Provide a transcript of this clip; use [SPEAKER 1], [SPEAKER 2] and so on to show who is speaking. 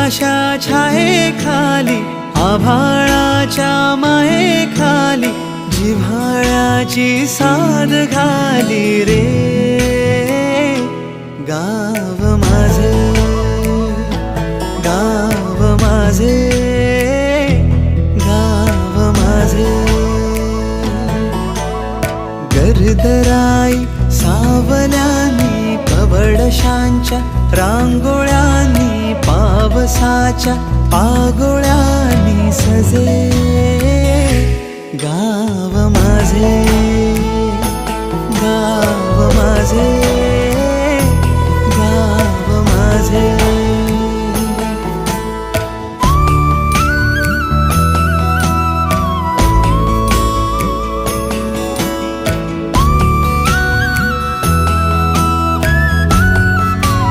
[SPEAKER 1] फुलाशा छाये खाली आभाळाच्या माये खाली जिव्हाळ्याची साद घाली रे गाव माझे गाव माझे गाव माझे गर्दराई सावल्यानी कवडशांच्या रांगोळ्यांनी पावसाच्या पागोळ्यांनी सजे गाव माझे गाव माझे